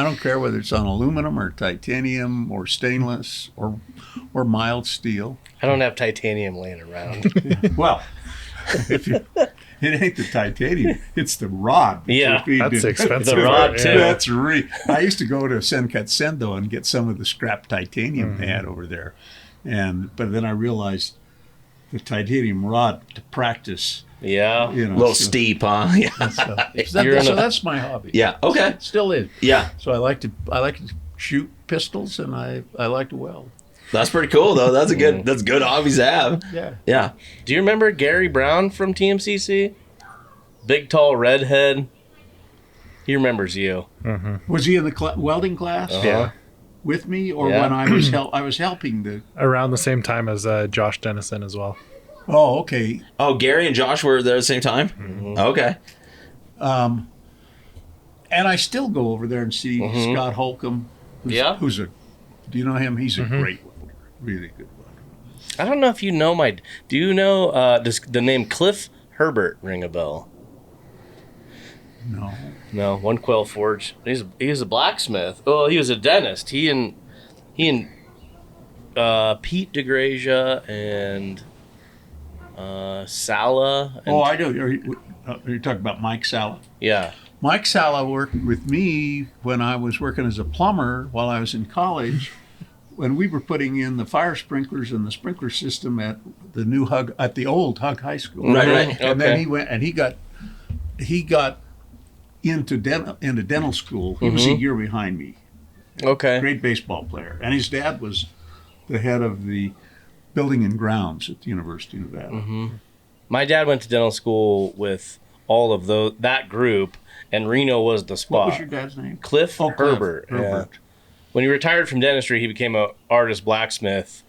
don't care whether it's on aluminum or titanium or stainless or mild steel. I don't have titanium laying around. Well, it ain't the titanium, it's the rod. Yeah, that's expensive. The rod too. I used to go to Senkat Sendo and get some of the scrap titanium they had over there, but then I realized the titanium rod to practice. Yeah, You know, A little steep, huh? Yeah. so that's my hobby. Yeah. Okay. It still is. Yeah. So I like to shoot pistols and I like to weld. That's pretty cool, though. That's good hobbies to have. Yeah. Yeah. Do you remember Gary Brown from TMCC? Big, tall, redhead. He remembers you. Was he in the welding class? Yeah. With me, or Yeah. when I was helping the? Around the same time as Josh Dennison as well. Oh, okay. Oh, Gary and Josh were there at the same time? Okay. And I still go over there and see Scott Holcomb. Do you know him? He's a great welder, really good welder. I don't know if you know do you know, does the name Cliff Herbert ring a bell? No. No, One Quail Forge. He's a blacksmith. Oh, he was a dentist. He and Pete DeGrasia and Sala. And, I do. Are you talking about Mike Sala? Yeah. Mike Sala worked with me when I was working as a plumber while I was in college, when we were putting in the fire sprinklers and the sprinkler system at the old Hug High School. Right. And then he went and he got into dental school. He was a year behind me. Okay. Great baseball player, and his dad was the head of the building and grounds at the University of Nevada. My dad went to dental school with all of that group, and Reno was the spot. What was your dad's name? Cliff Herbert. Herbert. Yeah. When he retired from dentistry, he became an artist blacksmith,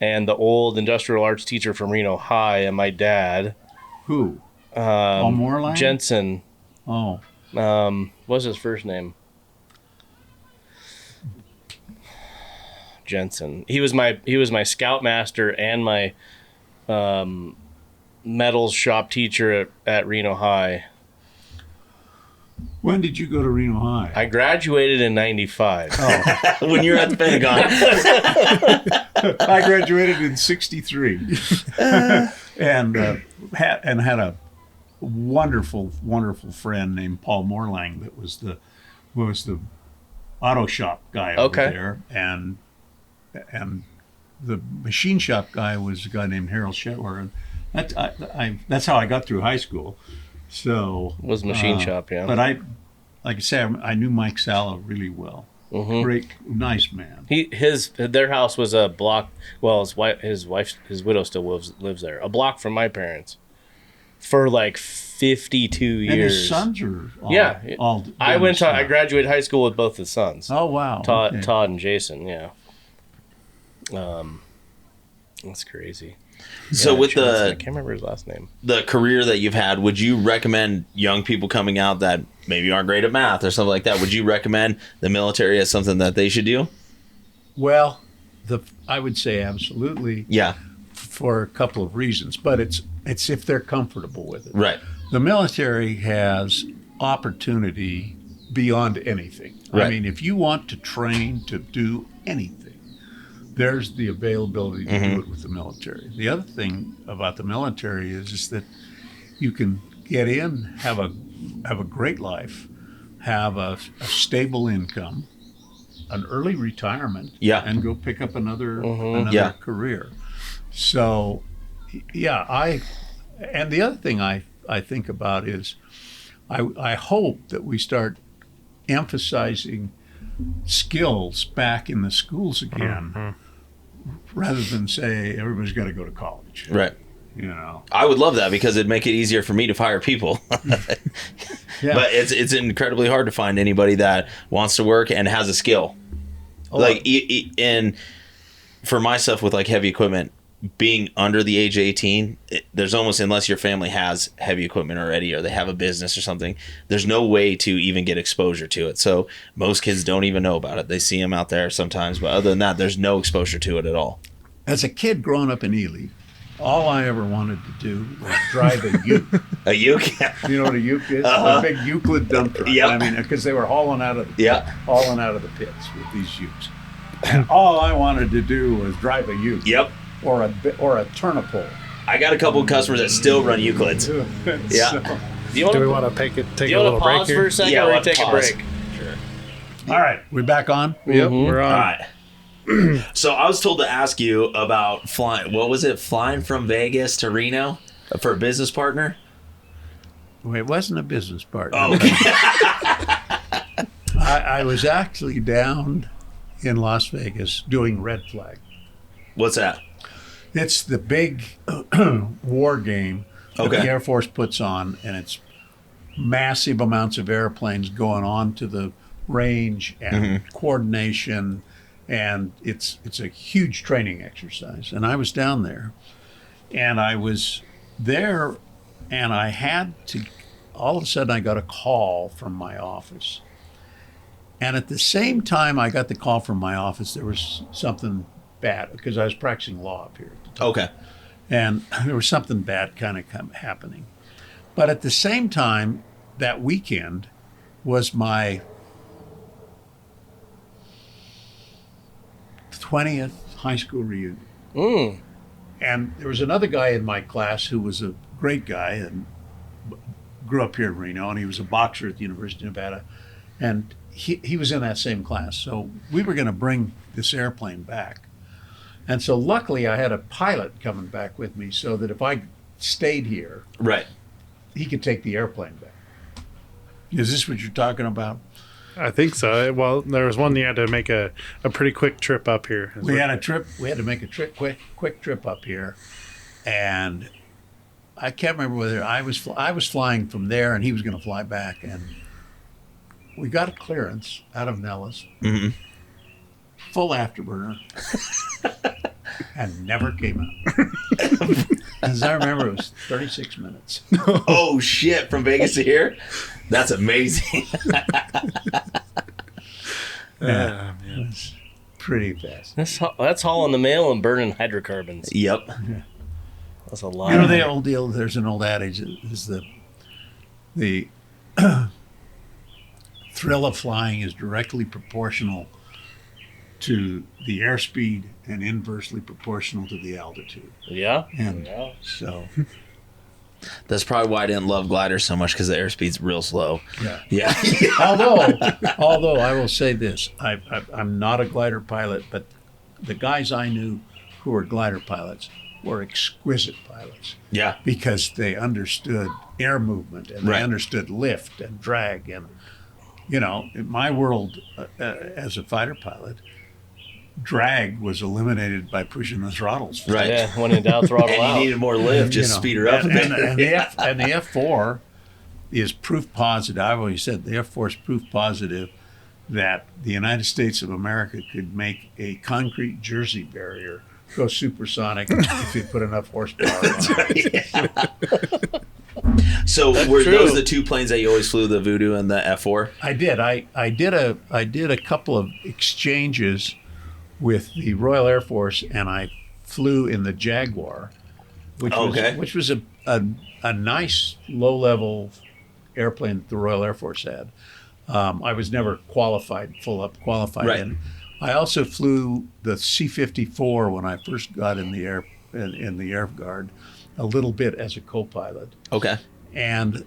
and the old industrial arts teacher from Reno High and my dad. Who? Paul Moorline? Jensen. Oh. What was his first name? Jensen. He was my scoutmaster and my metals shop teacher at Reno High. When did you go to Reno High? I graduated in '95. When you were at the Pentagon. I graduated in '63, and had a wonderful friend named Paul Moorlang that was the auto shop guy over there, and the machine shop guy was a guy named Harold Shetler, and that's how I got through high school. So Was machine shop, yeah. But like I say, I knew Mike Sala really well. Great, nice man. Their house was a block. Well, his widow still lives there. A block from my parents, for like 52 years. And his sons are all I graduated high school with both his sons. Oh wow, Todd okay. and Jason. Yeah. That's crazy. So Yeah, with I can't remember his last name. the career that you've had, would you recommend young people coming out that maybe aren't great at math or something like that? Would you recommend the military as something that they should do? Well, I would say absolutely. Yeah. For a couple of reasons, but it's if they're comfortable with it. Right. The military has opportunity beyond anything. Right. I mean, if you want to train to do anything, there's the availability to do it with the military. The other thing about the military is that you can get in, have a great life, have a stable income, an early retirement, Yeah. and go pick up another Yeah. career. So, yeah, and the other thing I think about is I hope that we start emphasizing skills back in the schools again, rather than say everybody's got to go to college. Right. You know, I would love that because it'd make it easier for me to hire people. yeah. But it's incredibly hard to find anybody that wants to work and has a skill. And for myself with like heavy equipment, being under the age of 18, there's almost, unless your family has heavy equipment already or they have a business or something, there's no way to even get exposure to it. So most kids don't even know about it. They see them out there sometimes, but other than that, there's no exposure to it at all. As a kid growing up in Ely, all I ever wanted to do was drive a ute. A uke? You know what a uke is? Uh-huh. A big Euclid dump truck. Yep. I mean, because they were hauling out of Yeah. the pits with these utes. And all I wanted to do was drive a ute. Yep. Or a turnipole. I got a couple of customers that still run Euclids. Yeah. So, Do Do we want to take you a want little to break pause here? for a second Yeah, or we let's take a pause. break? all right, we back on? Yep, we're on. All right. So I was told to ask you about flying. What was it? Flying from Vegas to Reno for a business partner? Well, it wasn't a business partner. Oh, okay. I was actually down in Las Vegas doing Red Flag. What's that? It's the big war game that Okay. the Air Force puts on, and it's massive amounts of airplanes going on to the range and coordination, and it's a huge training exercise. And I was down there, and I was there, and I had to. All of a sudden, I got a call from my office, and at the same time I got the call from my office, there was something bad because I was practicing law up here. Okay. And there was something bad kind of happening. But at the same time, that weekend was my 20th high school reunion. Mm. And there was another guy in my class who was a great guy and grew up here in Reno, and he was a boxer at the University of Nevada. And he was in that same class. So we were going to bring this airplane back. And so luckily I had a pilot coming back with me so that if I stayed here, Right. he could take the airplane back. Is this what you're talking about? I think so. Well, there was one you had to make a pretty quick trip up here. We had to make a quick trip up here. And I can't remember whether I was flying from there and he was going to fly back. And we got a clearance out of Nellis, full afterburner, and never came out. As I remember, it was 36 minutes. Oh shit! From Vegas to here, that's amazing. Yeah, it was pretty fast. That's hauling the mail and burning hydrocarbons. Yep. That's a lot. You know the old deal. There's an old adage: is the thrill of flying is directly proportional to the airspeed and inversely proportional to the altitude. Yeah. And Yeah. so, That's probably why I didn't love gliders so much, because the airspeed's real slow. yeah. Yeah. Although I will say this, I'm not a glider pilot, but the guys I knew who were glider pilots were exquisite pilots Yeah. because they understood air movement and Right. they understood lift and drag. And, you know, in my world as a fighter pilot, drag was eliminated by pushing the throttles. Right. Yeah. When in doubt, throttle And out. you needed more lift, just You know, speed her up a bit. and the F4 is proof positive. I've always said the F4 is proof positive that the United States of America could make a concrete Jersey barrier go supersonic if you put enough horsepower on it. So were true. those the two planes that you always flew, the Voodoo and the F4? I did. I did a couple of exchanges with the Royal Air Force, and I flew in the Jaguar, which was a nice low-level airplane that the Royal Air Force had. I was never qualified Right. in. I also flew the C-54 when I first got in the Air Guard, a little bit as a co-pilot. Okay. And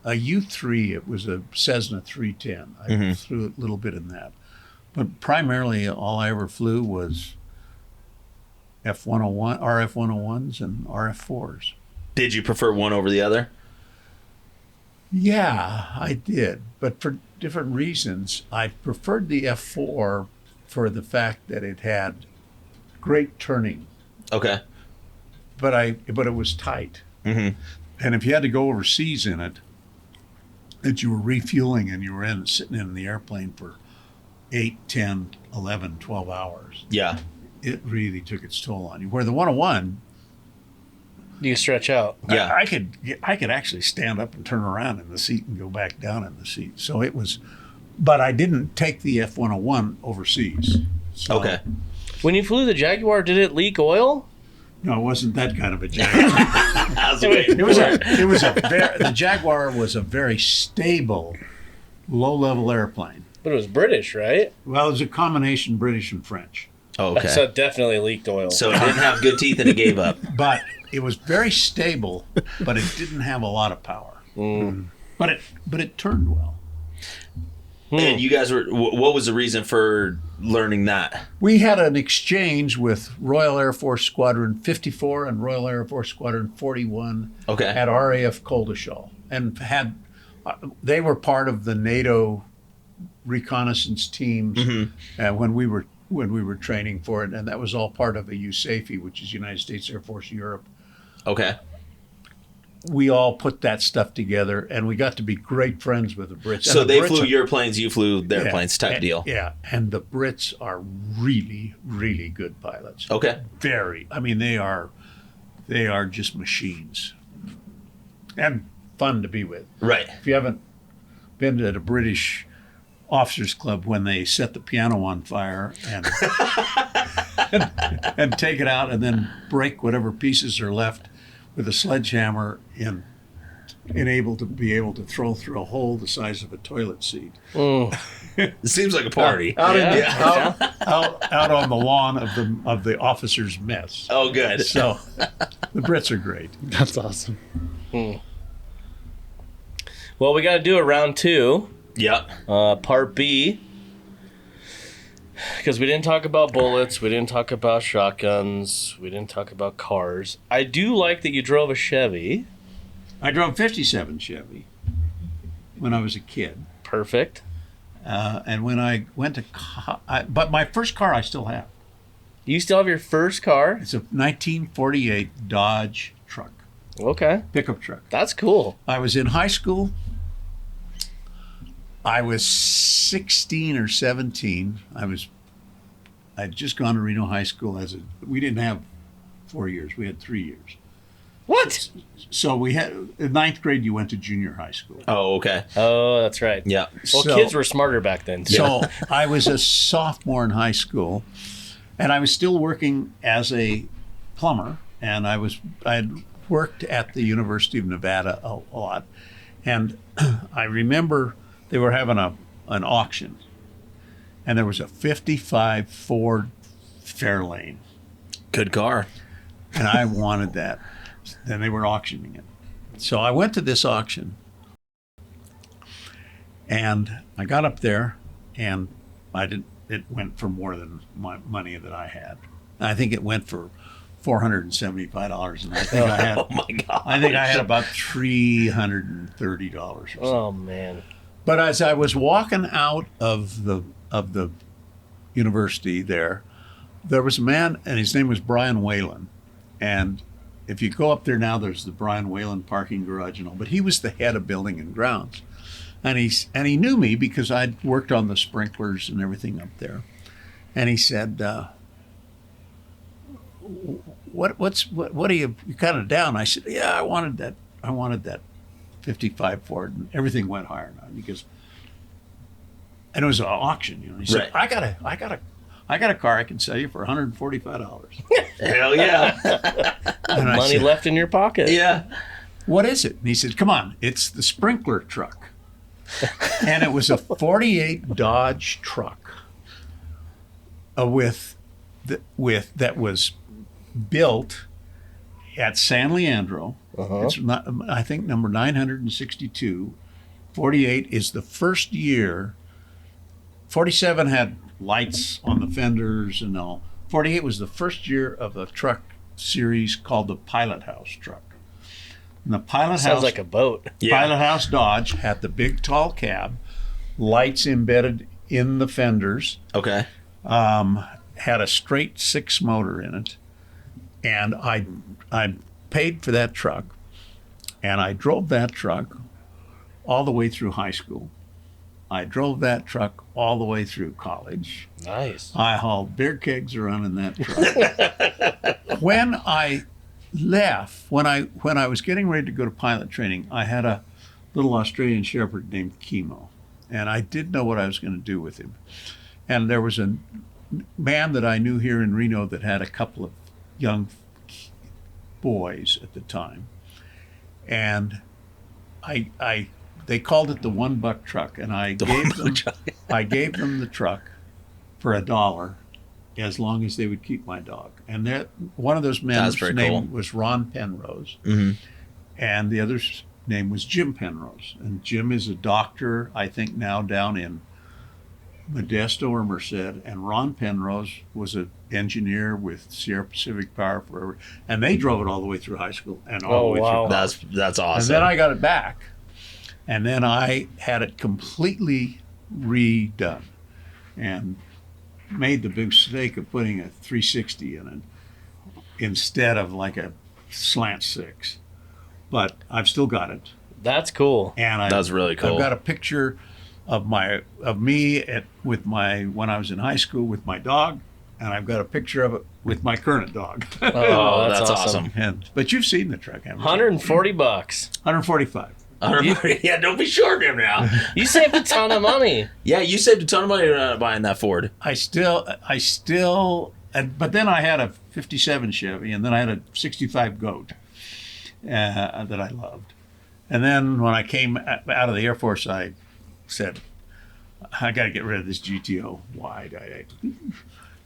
a U-3. It was a Cessna 310. I flew a little bit in that. But primarily all I ever flew was F-101, RF-101s and RF-4s. Did you prefer one over the other? Yeah, I did. But for different reasons. I preferred the F-4 for the fact that it had great turning. Okay. But it was tight. And if you had to go overseas in it, that you were refueling and you were sitting in the airplane for 8, 10, 11, 12 hours. Yeah. It really took its toll on you. Where the 101, You stretch out. Yeah. I could actually stand up and turn around in the seat and go back down in the seat. So it was, but I didn't take the F-101 overseas. So, Okay. When you flew the Jaguar, did it leak oil? No, it wasn't that kind of a Jaguar. The Jaguar was a very stable, low-level airplane. But it was British, right? Well, it was a combination British and French. Oh, okay. So it definitely leaked oil. So it didn't have good teeth and it gave up. But it was very stable, but it didn't have a lot of power. But it turned well. And you guys were, what was the reason for learning that? We had an exchange with Royal Air Force Squadron 54 and Royal Air Force Squadron 41 Okay. at RAF Coldischal, and they were part of the NATO reconnaissance teams when we were training for it, and that was all part of a USAFE, which is United States Air Force Europe. Okay. We all put that stuff together, and we got to be great friends with the Brits. So And the they Brits flew your planes, you flew their planes type deal. Yeah, and the Brits are really, really good pilots. Okay. Very. I mean, they are just machines, and fun to be with. Right. If you haven't been to a British officers club when they set the piano on fire and and take it out and then break whatever pieces are left with a sledgehammer and able to throw through a hole the size of a toilet seat. It seems like a party. Out on the lawn of the officers' mess. Oh, good. So the Brits are great. That's awesome. Well, we got to do a round 2, Yep. part B, because we didn't talk about bullets, we didn't talk about shotguns, we didn't talk about cars. I do like that you drove a Chevy. I drove 57 Chevy when I was a kid. Perfect. And when I went to but my first car I still have. You still have your first car? It's a 1948 Dodge truck, Okay. pickup truck. That's cool. I was in high school. I was 16 or 17. I'd just gone to Reno High School we didn't have 4 years. We had 3 years. What? So we had, in ninth grade, you went to junior high school. Oh, okay. Oh, that's right. Yeah. Well, So- kids were smarter back then, too. So I was a sophomore in high school, and I was still working as a plumber, and I had worked at the University of Nevada a lot, and I remember they were having an auction, and there was a 55 Ford Fairlane, Good car. and I wanted that. Then they were auctioning it. So I went to this auction, and I got up there, and it went for more than my money that I had. I think it went for $475, and I think I had Oh, my God. I think I had about $330 or something. Oh, man. But as I was walking out of the university there was a man, and his name was Brian Whalen. And if you go up there now, there's the Brian Whalen parking garage and all. But he was the head of building and grounds, and he knew me because I'd worked on the sprinklers and everything up there. And he said, "What are you kind of down?" I said, "Yeah, I wanted that 55 Ford," and everything went higher now because, and it was an auction, you know. He said, Right. I got a car I can sell you for $145. Hell yeah. And I Money said, left in your pocket. Yeah. "What is it?" And he said, "Come on, it's the sprinkler truck." And it was a 48 Dodge truck that was built at San Leandro. It's not, I think number 962. 48 is the first year. 47 had lights on the fenders and all. 48 was the first year of a truck series called the Pilot House truck. And the Pilot Sounds House, like a boat. Pilot House Dodge had the big tall cab, lights embedded in the fenders, Okay. had a straight 6 motor in it, and I paid for that truck, and I drove that truck all the way through high school. I drove that truck all the way through college. Nice. I hauled beer kegs around in that truck. When I left, when I was getting ready to go to pilot training, I had a little Australian Shepherd named Chemo, and I didn't know what I was going to do with him. And there was a man that I knew here in Reno that had a couple of young boys at the time, and they called it the $1 truck, and I gave them the truck for $1 as long as they would keep my dog. And one of those men's name was Ron Penrose, and the other's name was Jim Penrose. And Jim is a doctor, I think now down in Modesto or Merced, and Ron Penrose was an engineer with Sierra Pacific Power forever, and they drove it all the way through high school and all the way through college. That's awesome. And then I got it back, and then I had it completely redone, and made the big mistake of putting a 360 in it instead of like a slant 6. But I've still got it, That's cool. and That's really cool. I've got a picture of me when I was in high school with my dog, and I've got a picture of it with my current dog. Oh, that's awesome. But you've seen the truck, haven't you? $140. 145. Yeah, don't be short him now. You saved a ton of money. Yeah, you saved a ton of money buying that Ford. I still, but then I had a 57 Chevy, and then I had a 65 Goat that I loved. And then when I came out of the Air Force, I said, I got to get rid of this GTO. Why?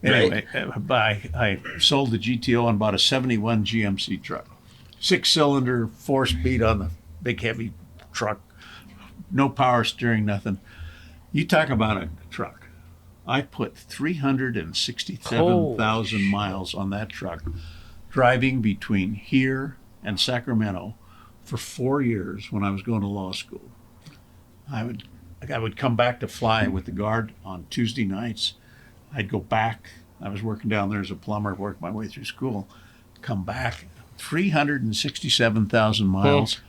Anyway, I sold the GTO and bought a 71 GMC truck. 6-cylinder, 4-speed on the big heavy truck. No power steering, nothing. You talk about a truck. I put 367,000 miles on that truck, driving between here and Sacramento for 4 years when I was going to law school. I would come back to fly with the Guard on Tuesday nights. I'd go back. I was working down there as a plumber, worked my way through school. Come back, 367,000 miles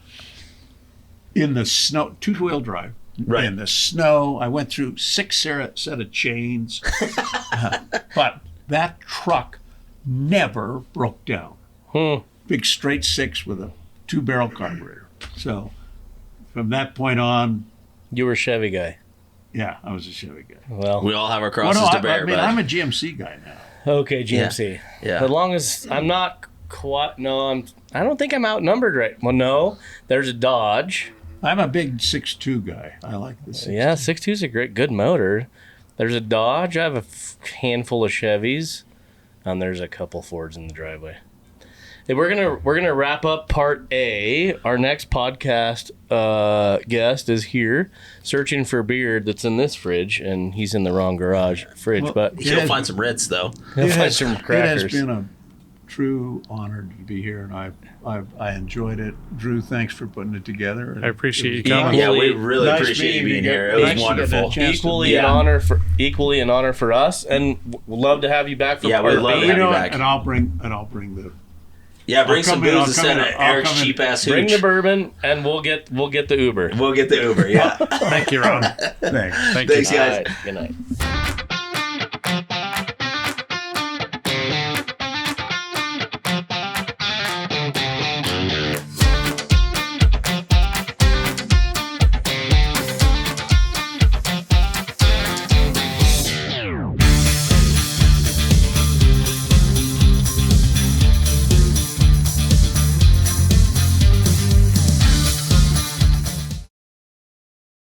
in the snow, 2-wheel drive. Right. In the snow. I went through 6 set of chains. But that truck never broke down. Big straight 6 with a 2-barrel carburetor. So from that point on, You were a Chevy guy. yeah, I was a Chevy guy. Well, We all have our crosses to bear. I mean, I'm a GMC guy now. okay, GMC. Yeah. As long as I'm not quite, I don't think I'm outnumbered right. Well, no, there's a Dodge. I'm a big 6.2 guy. I like the 6.2. Yeah, 6.2 is a good motor. There's a Dodge. I have a handful of Chevys, and there's a couple Fords in the driveway. Hey, we're gonna wrap up part A. Our next podcast guest is here, searching for beer that's in this fridge, and he's in the wrong fridge. Well, but He'll find some Ritz, though. he'll It find has, some it crackers. has been a true honor to be here, and I enjoyed it. Drew, thanks for putting it together. I appreciate you It was coming. Yeah, we really Nice appreciate you meeting being you. here. It Nice was to get wonderful. that chance. Equally Yeah. an honor for us, and we'd love to have you back for Yeah, part we'd love B. to You have know, you back. and I'll bring the. Yeah, bring I'll some come in, booze I'll instead come of in, I'll Eric's come in. cheap ass Bring hooch. the bourbon, and we'll get the Uber. We'll get the Uber. Yeah. Thank you, Ron. Thanks. Thank you. Thanks, guys. All right, good night.